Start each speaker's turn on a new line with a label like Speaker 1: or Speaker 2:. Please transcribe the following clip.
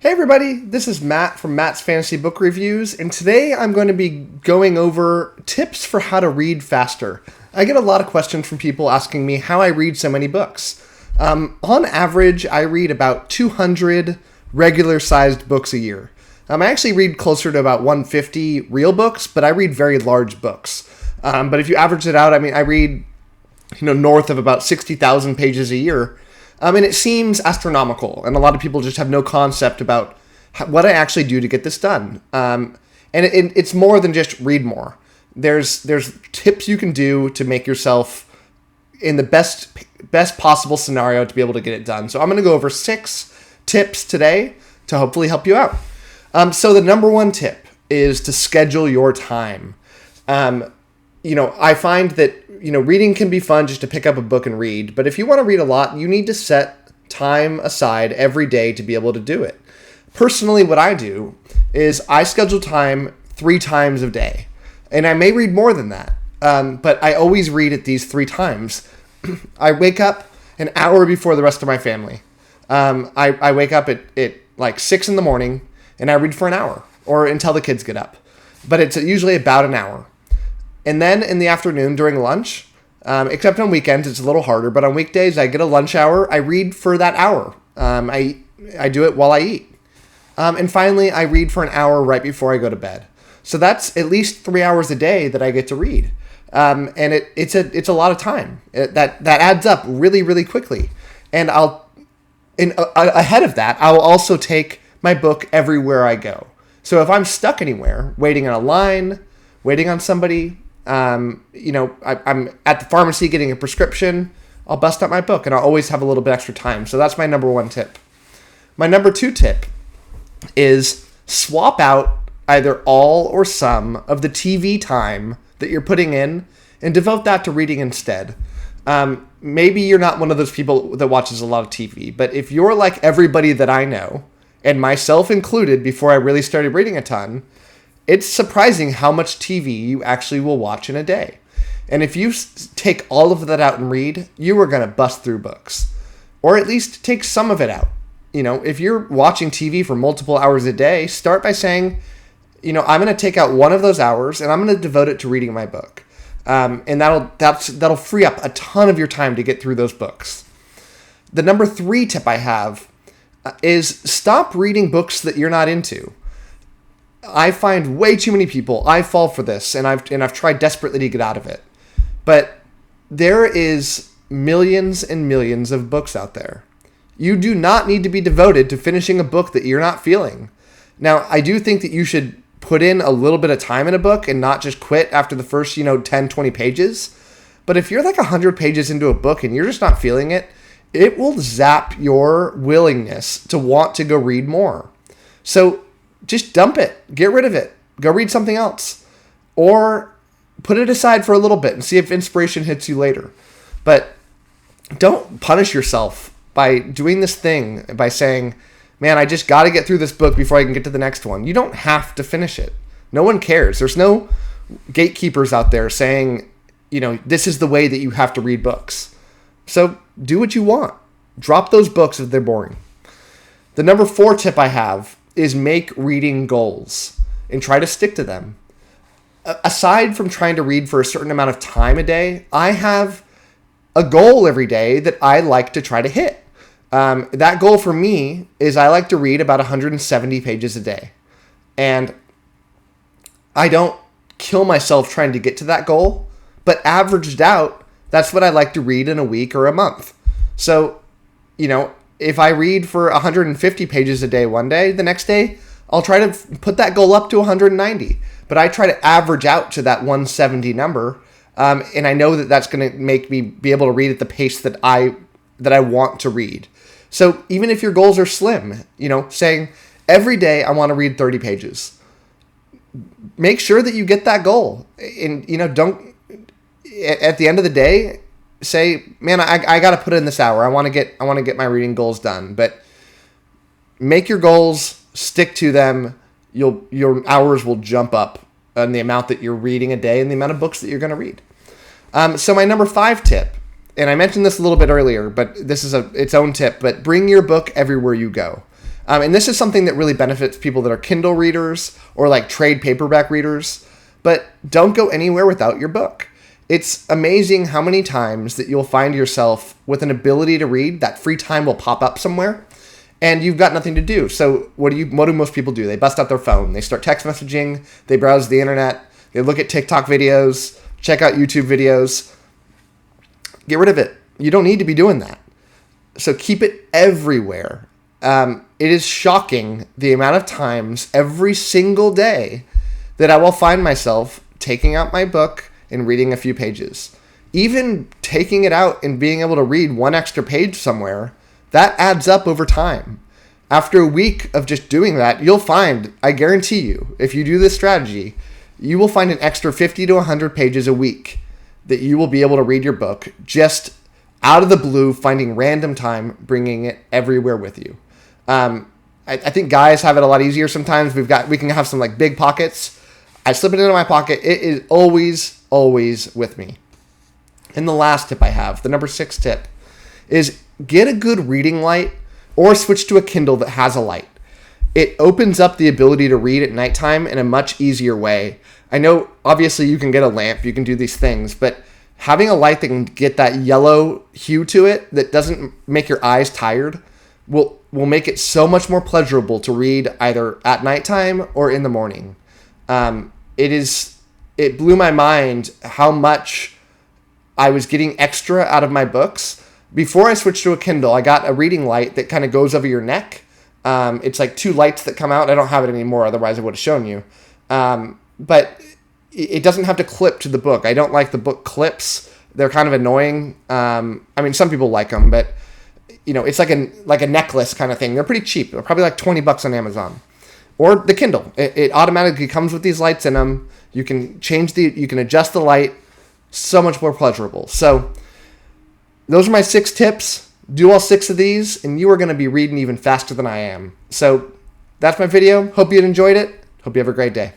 Speaker 1: Hey everybody, this is Matt from Matt's Fantasy Book Reviews, and today I'm going to be going over tips for how to read faster. I get a lot of questions from people asking me how I read so many books. On average, I read about 200 regular-sized books a year. I actually read closer to about 150 real books, but I read very large books. But if you average it out, I read north of about 60,000 pages a year. And it seems astronomical, and a lot of people just have no concept about what I actually do to get this done. And it's more than just read more. There's tips you can do to make yourself in the best possible scenario to be able to get it done. So I'm going to go over 6 tips today to hopefully help you out. So the number one tip is to schedule your time. I find that reading can be fun just to pick up a book and read, but if you want to read a lot, you need to set time aside every day to be able to do it. Personally, what I do is I schedule time 3 times a day, and I may read more than that, but I always read at these 3 times. I wake up an hour before the rest of my family. I wake up at like 6 in the morning, and I read for an hour, or until the kids get up, but it's usually about an hour. And then in the afternoon during lunch, except on weekends, it's a little harder, but on weekdays, I get a lunch hour. I read for that hour. I do it while I eat. And finally, I read for an hour right before I go to bed. So that's at least 3 hours a day that I get to read. And it's a lot of time. That adds up really, really quickly. And ahead of that, I will also take my book everywhere I go. So if I'm stuck anywhere, waiting on a line, waiting on somebody, I'm at the pharmacy getting a prescription, I'll bust out my book and I'll always have a little bit extra time. So that's my number 1 tip. My number 2 tip is swap out either all or some of the TV time that you're putting in and devote that to reading instead. Maybe you're not one of those people that watches a lot of TV, but if you're like everybody that I know, and myself included before I really started reading a ton, it's surprising how much TV you actually will watch in a day. And if you take all of that out and read, you are going to bust through books. Or at least take some of it out. If you're watching TV for multiple hours a day, start by saying, I'm going to take out one of those hours and I'm going to devote it to reading my book. And that'll free up a ton of your time to get through those books. The number 3 tip I have is stop reading books that you're not into. I find way too many people, I fall for this, and I've tried desperately to get out of it. But there is millions and millions of books out there. You do not need to be devoted to finishing a book that you're not feeling. Now, I do think that you should put in a little bit of time in a book and not just quit after the first, 10, 20 pages. But if you're like 100 pages into a book and you're just not feeling it, it will zap your willingness to want to go read more. So just dump it. Get rid of it. Go read something else. Or put it aside for a little bit and see if inspiration hits you later. But don't punish yourself by doing this thing, by saying, man, I just got to get through this book before I can get to the next one. You don't have to finish it. No one cares. There's no gatekeepers out there saying, this is the way that you have to read books. So do what you want. Drop those books if they're boring. The number 4 tip I have is make reading goals and try to stick to them. Aside from trying to read for a certain amount of time a day, I have a goal every day that I like to try to hit. That goal for me is I like to read about 170 pages a day. And I don't kill myself trying to get to that goal, but averaged out, that's what I like to read in a week or a month. So, if I read for 150 pages a day one day, the next day, I'll try to put that goal up to 190. But I try to average out to that 170 number. And I know that that's going to make me be able to read at the pace that I want to read. So even if your goals are slim, saying every day I want to read 30 pages, make sure that you get that goal. And, don't, at the end of the day, say, man, I got to put in this hour. I want to get my reading goals done. But make your goals, stick to them. Your hours will jump up on the amount that you're reading a day and the amount of books that you're going to read. So my number 5 tip, and I mentioned this a little bit earlier, but this is its own tip, but bring your book everywhere you go. And this is something that really benefits people that are Kindle readers or like trade paperback readers. But don't go anywhere without your book. It's amazing how many times that you'll find yourself with an ability to read, that free time will pop up somewhere, and you've got nothing to do. So what do most people do? They bust out their phone. They start text messaging. They browse the internet. They look at TikTok videos, check out YouTube videos. Get rid of it. You don't need to be doing that. So keep it everywhere. It is shocking the amount of times every single day that I will find myself taking out my book and reading a few pages. Even taking it out and being able to read one extra page somewhere, that adds up over time. After a week of just doing that, you'll find, I guarantee you, if you do this strategy, you will find an extra 50 to 100 pages a week that you will be able to read your book just out of the blue, finding random time, bringing it everywhere with you. I think guys have it a lot easier sometimes. We can have some like big pockets. I slip it into my pocket. It is always with me. And the last tip I have, the number 6 tip, is get a good reading light or switch to a Kindle that has a light. It opens up the ability to read at nighttime in a much easier way. I know, obviously, you can get a lamp, you can do these things, but having a light that can get that yellow hue to it that doesn't make your eyes tired will make it so much more pleasurable to read either at nighttime or in the morning. It blew my mind how much I was getting extra out of my books. Before I switched to a Kindle, I got a reading light that kind of goes over your neck. It's like 2 lights that come out. I don't have it anymore, otherwise I would have shown you. But it doesn't have to clip to the book. I don't like the book clips. They're kind of annoying. Some people like them, but it's like a necklace kind of thing. They're pretty cheap. They're probably like $20 on Amazon. Or the Kindle. It automatically comes with these lights in them. You can adjust the light. So much more pleasurable. So those are my 6 tips. Do all 6 of these, and you are going to be reading even faster than I am. So that's my video. Hope you enjoyed it. Hope you have a great day.